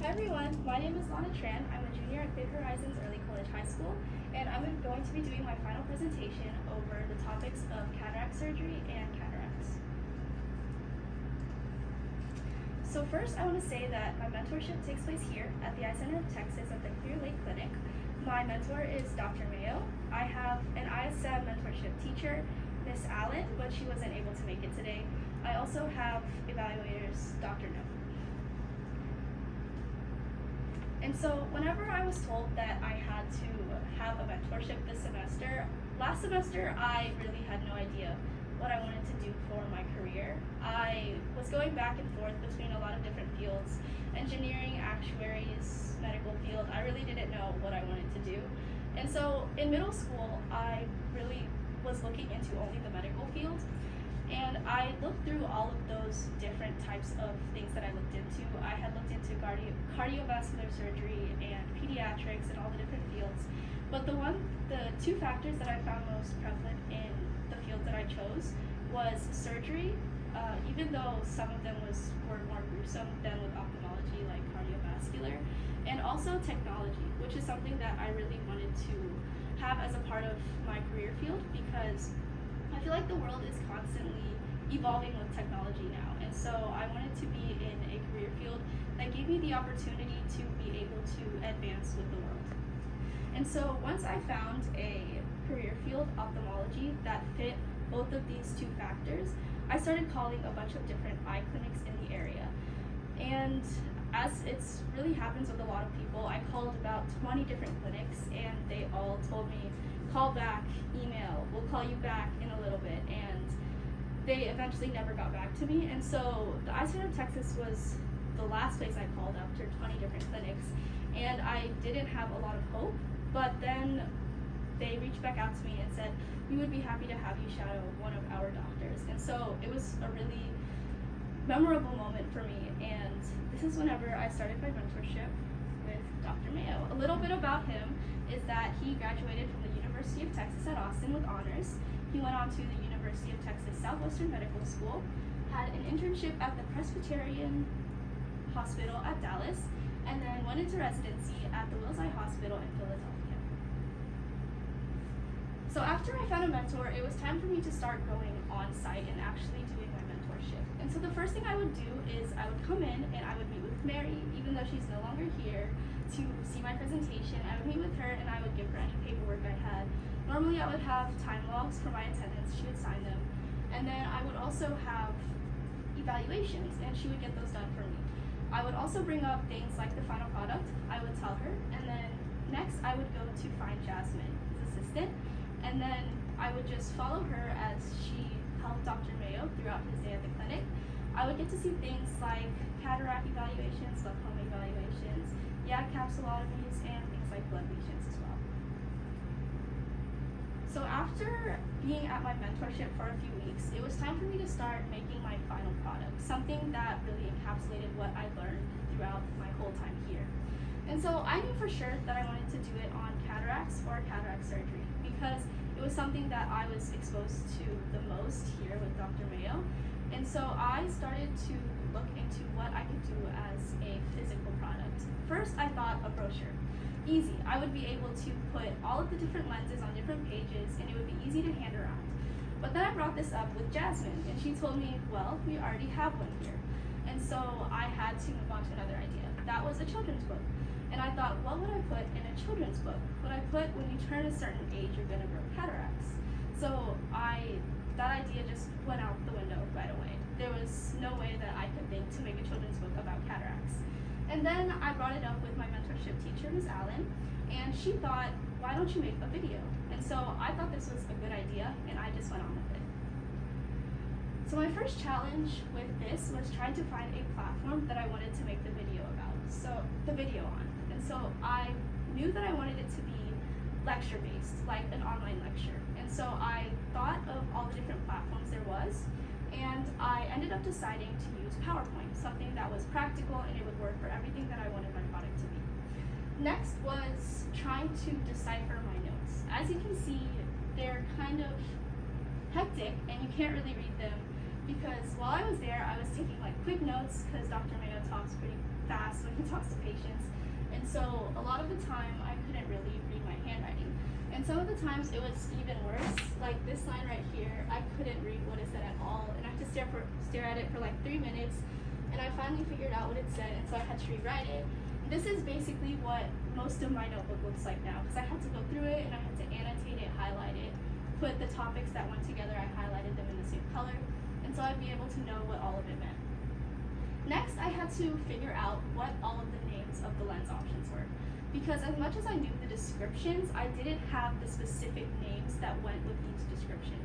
Hi everyone, my name is Lana Tran. I'm a junior at Big Horizons Early College High School, and I'm going to be doing my final presentation over the topics of cataract surgery and cataracts. So first, I want to say that my mentorship takes place here at the ISM of Texas at the Clear Lake Clinic. My mentor is Dr. Mayo. I have an ISM mentorship teacher, Miss Allen, but she wasn't able to make it today. I also have evaluators, Dr. No. And so whenever I was told that I had to have a mentorship this semester, last semester I really had no idea what I wanted to do for my career. I was going back and forth between a lot of different fields, engineering, actuaries, medical field. I really didn't know what I wanted to do. And so in middle school, I really was looking into only the medical field. And I looked through all of those different types of things that I looked into. I had looked into cardiovascular surgery and pediatrics and all the different fields. But the two factors that I found most prevalent in the field that I chose was surgery, even though some of them were more gruesome than with ophthalmology, like cardiovascular, and also technology, which is something that I really wanted to have as a part of my career field, because I feel like the world is constantly evolving with technology now, and so I wanted to be in a career field that gave me the opportunity to be able to advance with the world. And so once I found a career field, ophthalmology, that fit both of these two factors, I started calling a bunch of different eye clinics in the area. And as it's really happens with a lot of people, I called about 20 different clinics, and they all told me, call back, email, we'll call you back in a little bit, and they eventually never got back to me. And so the ISM of Texas was the last place I called after 20 different clinics, and I didn't have a lot of hope, but then they reached back out to me and said, we would be happy to have you shadow one of our doctors. And so it was a really memorable moment for me, and this is whenever I started my mentorship with Dr. Mayo. A little bit about him is that he graduated from the University of Texas at Austin with honors. He went on to the University of Texas Southwestern Medical School, had an internship at the Presbyterian Hospital at Dallas, and then went into residency at the Wills Eye Hospital in Philadelphia. So after I found a mentor, it was time for me to start going on site and actually doing my mentorship. And so the first thing I would do is I would come in and I would meet with Mary, even though she's no longer here, to see my presentation. I would meet with her and I would give her any paperwork I had. Normally I would have time logs for my attendance, she would sign them. And then I would also have evaluations, and she would get those done for me. I would also bring up things like the final product, I would tell her, and then next I would go to find Jasmine, his assistant, and then I would just follow her as she helped Dr. Mayo throughout his day at the clinic. I would get to see things like cataract evaluations, glaucoma evaluations, capsulotomies, and things like blood lesions as well. So after being at my mentorship for a few weeks, it was time for me to start making my final product, something that really encapsulated what I learned throughout my whole time here. And so I knew for sure that I wanted to do it on cataracts or cataract surgery, because it was something that I was exposed to the most here with Dr. Mayo. And so I started to look into what I could do as a physical product. First, I thought a brochure. Easy. I would be able to put all of the different lenses on different pages, and it would be easy to hand around. But then I brought this up with Jasmine, and she told me, well, we already have one here. And so I had to move on to another idea. That was a children's book. And I thought, what would I put in a children's book? Would I put, when you turn a certain age, you're going to grow cataracts? So that idea just went out the window right away. There was no way that I could think to make a children's book about cataracts. And then I brought it up with my mentorship teacher, Ms. Allen, and she thought, why don't you make a video? And so I thought this was a good idea, and I just went on with it. So my first challenge with this was trying to find a platform that I wanted to make the video on. And so I knew that I wanted it to be lecture-based, like an online lecture. And so I thought of all the different platforms there was, and I ended up deciding to use PowerPoint, something that was practical and it would work for everything that I wanted my product to be. Next was trying to decipher my notes. As you can see, they're kind of hectic and you can't really read them, because while I was there, I was taking like quick notes because Dr. Mayo talks pretty fast when he talks to patients. And so a lot of the time I couldn't really read my handwriting. And some of the times it was even worse. Like this line right here, I couldn't read what it said at all. And I had to stare at it for like 3 minutes. And I finally figured out what it said, and so I had to rewrite it. This is basically what most of my notebook looks like now, because I had to go through it and I had to annotate it, highlight it, put the topics that went together, I highlighted them in the same color, and so I'd be able to know what all of it meant. Next, I had to figure out what all of the names of the lens options were, because as much as I knew the descriptions, I didn't have the specific names that went with each description.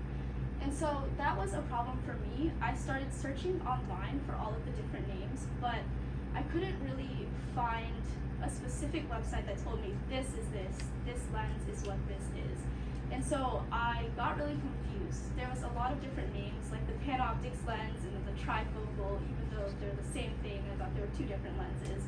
And so that was a problem for me. I started searching online for all of the different names, but I couldn't really find a specific website that told me this lens is what this is. And so I got really confused. There was a lot of different names, like the Panoptix lens and the trifocal, even though they're the same thing. I thought there were two different lenses.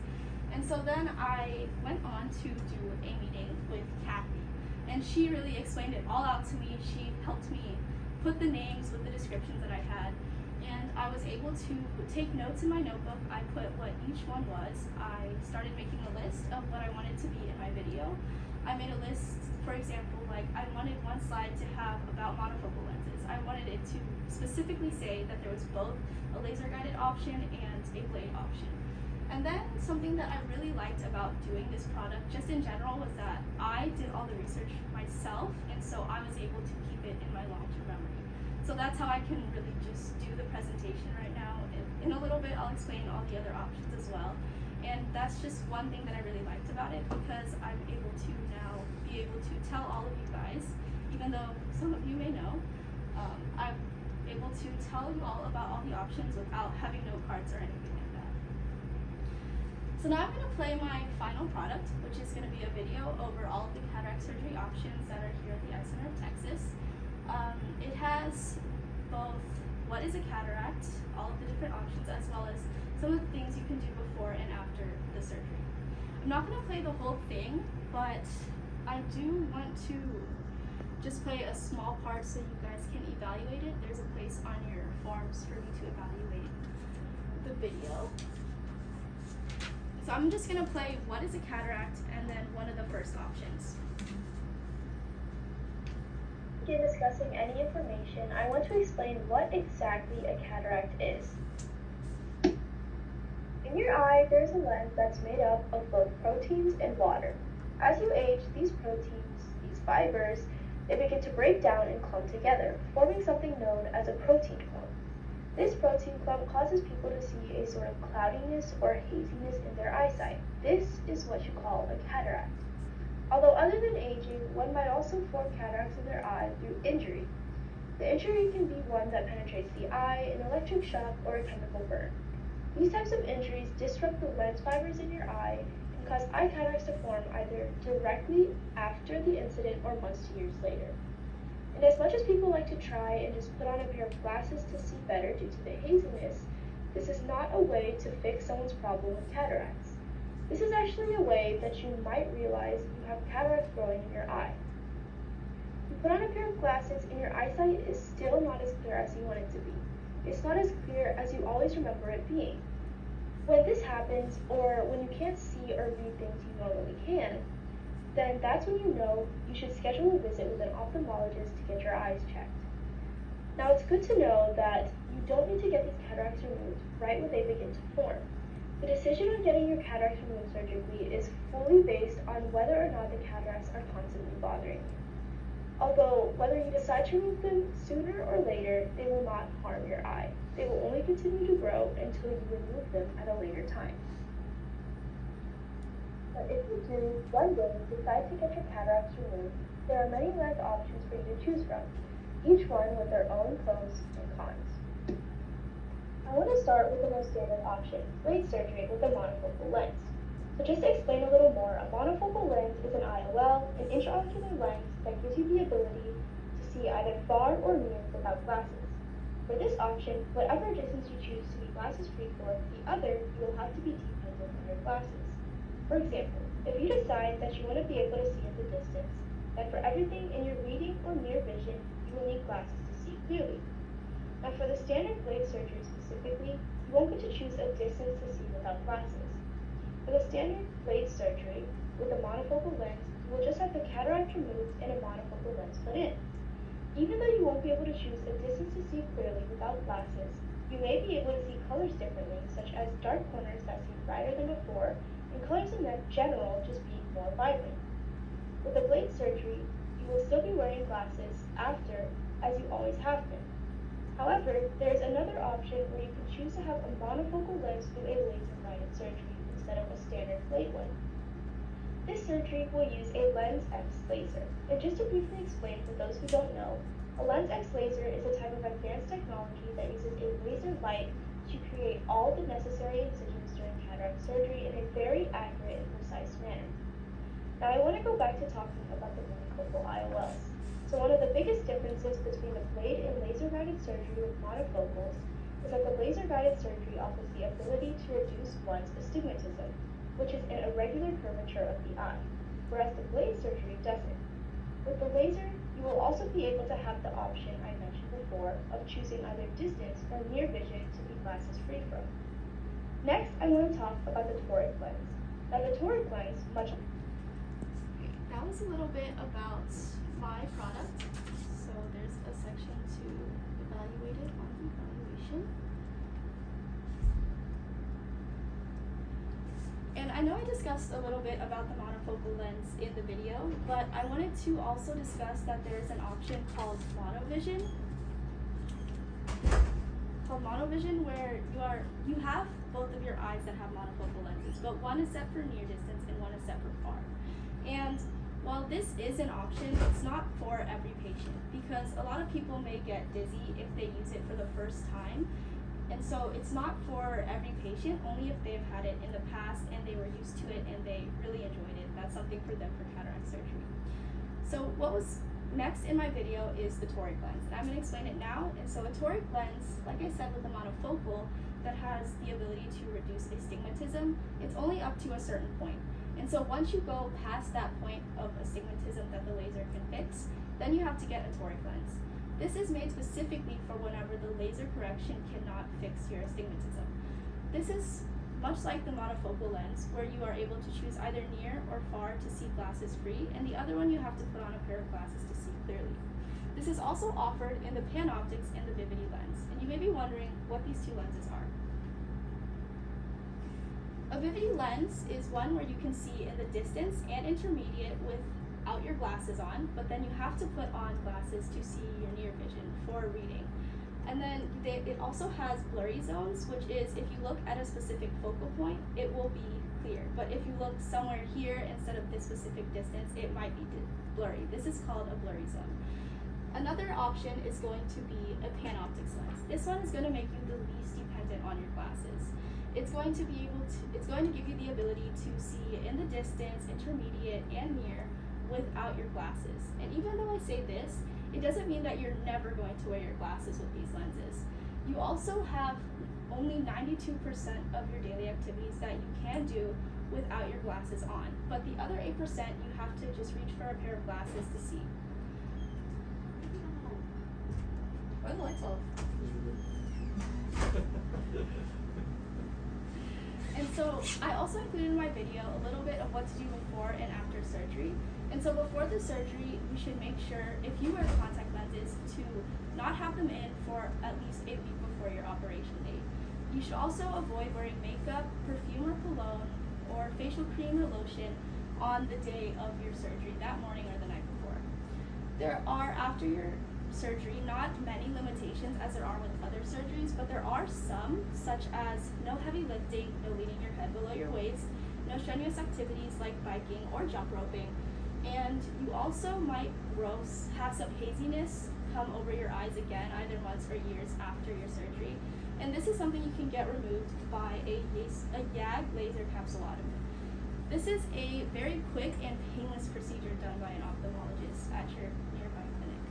And so then I went on to do a meeting with Kathy, and she really explained it all out to me. She helped me put the names with the descriptions that I had, and I was able to take notes in my notebook. I put what each one was. I started making a list of what I wanted to be in my video. I made a list, for example, like I wanted one slide to have about monofocal lenses. I wanted it to specifically say that there was both a laser guided option and a blade option. And then something that I really liked about doing this product just in general was that I did all the research myself, and so I was able to keep it in my long-term memory. So that's how I can really just do the presentation right now. In a little bit, I'll explain all the other options as well. And that's just one thing that I really liked about it, because I'm able to now be able to tell all of you guys, even though some of you may know, I'm able to tell you all about all the options without having note cards or anything like that. So now I'm going to play my final product, which is going to be a video over all of the cataract surgery options that are here at the Eye Center of Texas. It has both what is a cataract, all of the different options, as well as some of the things you can do before and after the surgery. I'm not going to play the whole thing, but I do want to just play a small part so you guys can evaluate it. There's a place on your forms for you to evaluate the video. So I'm just going to play what is a cataract and then one of the first options. In discussing any information, I want to explain what exactly a cataract is. In your eye, there's a lens that's made up of both proteins and water. As you age, these proteins, these fibers, they begin to break down and clump together, forming something known as a protein clump. This protein clump causes people to see a sort of cloudiness or haziness in their eyesight. This is what you call a cataract. Although other than aging, one might also form cataracts in their eye through injury. The injury can be one that penetrates the eye, an electric shock, or a chemical burn. These types of injuries disrupt the lens fibers in your eye and cause eye cataracts to form either directly after the incident or months to years later. And as much as people like to try and just put on a pair of glasses to see better due to the haziness, this is not a way to fix someone's problem with cataracts. This is actually a way that you might realize you have cataracts growing in your eye. You put on a pair of glasses and your eyesight is still not as clear as you want it to be. It's not as clear as you always remember it being. When this happens, or when you can't see or read things you normally can, then that's when you know you should schedule a visit with an ophthalmologist to get your eyes checked. Now it's good to know that you don't need to get these cataracts removed right when they begin to form. The decision on getting your cataracts removed surgically is fully based on whether or not the cataracts are constantly bothering you. Although, whether you decide to remove them sooner or later, they will not harm your eye. They will only continue to grow until you remove them at a later time. But if you do, one day, decide to get your cataracts removed, there are many lens options for you to choose from, each one with their own pros and cons. I want to start with the most standard option, blade surgery with a monofocal lens. So just to explain a little more, a monofocal lens is an IOL, an intraocular lens that gives you the ability to see either far or near without glasses. For this option, whatever distance you choose to be glasses-free for, the other, you will have to be dependent on your glasses. For example, if you decide that you want to be able to see at the distance, then for everything in your reading or near vision, you will need glasses to see clearly. Now for the standard blade surgery specifically, you won't get to choose a distance to see without glasses. For the standard blade surgery with a monofocal lens, you will just have the cataract removed and a monofocal lens put in. Even though you won't be able to choose a distance to see clearly without glasses, you may be able to see colors differently, such as dark corners that seem brighter than before, and colors in general just being more vibrant. With the blade surgery, you will still be wearing glasses after, as you always have been. However, there is another option where you can choose to have a monofocal lens through a laser-guided surgery instead of a standard blade one. This surgery will use a LenSx laser. And just to briefly explain for those who don't know, a LenSx laser is a type of advanced technology that uses a laser light to create all the necessary incisions during cataract surgery in a very accurate and precise manner. Now I want to go back to talking about the monofocal IOLs. So one of the biggest differences between the blade and laser-guided surgery with monofocals is that the laser-guided surgery offers the ability to reduce one's astigmatism, which is an irregular curvature of the eye, whereas the blade surgery doesn't. With the laser, you will also be able to have the option I mentioned before of choosing either distance or near vision to be glasses free from. Next, I want to talk about the toric lens. Now the toric lens, That was a little bit about my product. So there's a section to evaluate it on the evaluation. And I know I discussed a little bit about the monofocal lens in the video, but I wanted to also discuss that there is an option called monovision. Where you have both of your eyes that have monofocal lenses, but one is set for near distance and one is set for far. And while this is an option, it's not for every patient because a lot of people may get dizzy if they use it for the first time. And so it's not for every patient, only if they've had it in the past and they were used to it and they really enjoyed it. That's something for them for cataract surgery. So what was next in my video is the toric lens. And I'm going to explain it now. And so a toric lens, like I said, with a monofocal that has the ability to reduce astigmatism, it's only up to a certain point. And so once you go past that point of astigmatism that the laser can fix, then you have to get a toric lens. This is made specifically for whenever the laser correction cannot fix your astigmatism. This is much like the monofocal lens, where you are able to choose either near or far to see glasses free, and the other one you have to put on a pair of glasses to see clearly. This is also offered in the PanOptix and the Vivity lens, and you may be wondering what these two lenses are. A Vivity lens is one where you can see in the distance and intermediate without your glasses on, but then you have to put on glasses to see your near vision for reading. And then it also has blurry zones, which is if you look at a specific focal point, it will be clear. But if you look somewhere here instead of this specific distance, it might be blurry. This is called a blurry zone. Another option is going to be a PanOptix lens. This one is going to make you the least dependent on your glasses. It's going to give you the ability to see in the distance, intermediate, and near without your glasses. And even though I say this, it doesn't mean that you're never going to wear your glasses with these lenses. You also have only 92% of your daily activities that you can do without your glasses on. But the other 8%, you have to just reach for a pair of glasses to see. Why are the lights off? And so I also included in my video a little bit of what to do before and after surgery. And so before the surgery, you should make sure, if you wear contact lenses, to not have them in for at least a week before your operation date. You should also avoid wearing makeup, perfume or cologne, or facial cream or lotion on the day of your surgery, that morning or the night before. There are, after your surgery, not many limitations as there are with other surgeries, but there are some, such as no heavy lifting, no leaning your head below your waist, no strenuous activities like biking or jump roping, and you also might have some haziness come over your eyes again, either months or years after your surgery. And this is something you can get removed by a YAG laser capsulotomy. This is a very quick and painless procedure done by an ophthalmologist at your nearby clinic.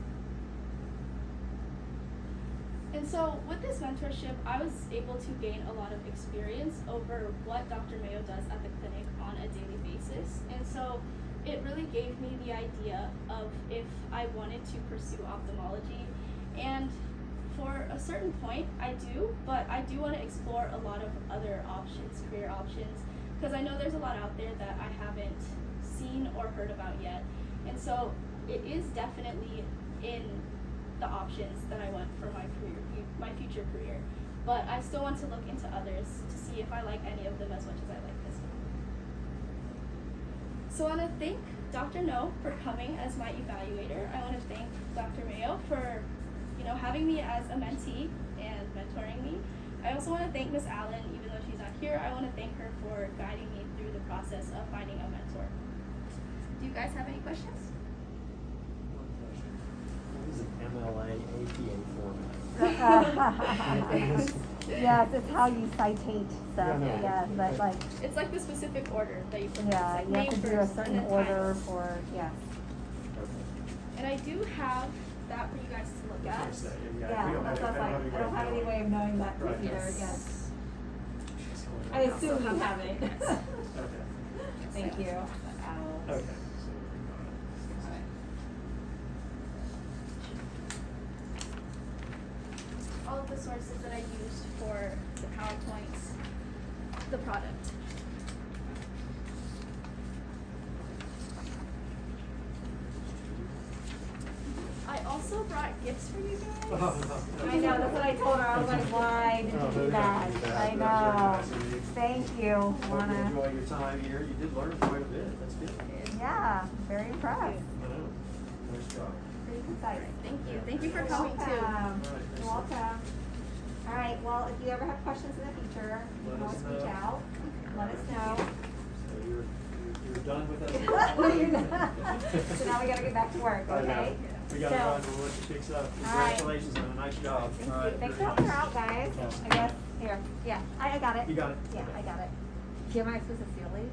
And so with this mentorship, I was able to gain a lot of experience over what Dr. Mayo does at the clinic on a daily basis. And so it really gave me the idea of if I wanted to pursue ophthalmology. And for a certain point, I do, but I do want to explore a lot of other options, career options, because I know there's a lot out there that I haven't seen or heard about yet. And so it is definitely in the options that I want for my career, my future career. But I still want to look into others to see if I like any of them as much as I like this one. So I want to thank Dr. No for coming as my evaluator. I want to thank Dr. Mayo for, having me as a mentee and mentoring me. I also want to thank Miss Allen, even though she's not here. I want to thank her for guiding me through the process of finding a mentor. Do you guys have any questions? What is an MLA APA format? Yes, it's how you citate stuff. Yeah, no, Yeah, but like, It's like the specific order that you put. yeah, It's you like have to name do a first and certain then order title. for, yes. And I do have that for you guys to look at. Yeah, that's what I don't have any way of knowing that Right. either, Yes. yes. I assume you have it. Okay. Thank you. Okay. All of the sources that I used for the PowerPoints, the product. I also brought gifts for you guys. I know, that's what I told her, I was like, why did you do that? I know. Thank you, Hope you Lana. enjoy your time here. You did learn quite a bit. That's good. Yeah, very impressed. I know. Nice job. Pretty concise. Thank you. Thank you for You're coming too. welcome. All right, You're welcome. All right, well, if you ever have questions in the future, you can Let us always reach know. out, let us know. So you're done with us. So now we gotta get back to work, I know. okay? We gotta So- run, we'll let you fix up. All right. Congratulations on a nice job. Thank All you. right, Thanks for very helping her nice. out, guys. Yeah. I guess, here, yeah, I got it. You got it? Yeah, Okay. I got it. Am I supposed to seal these?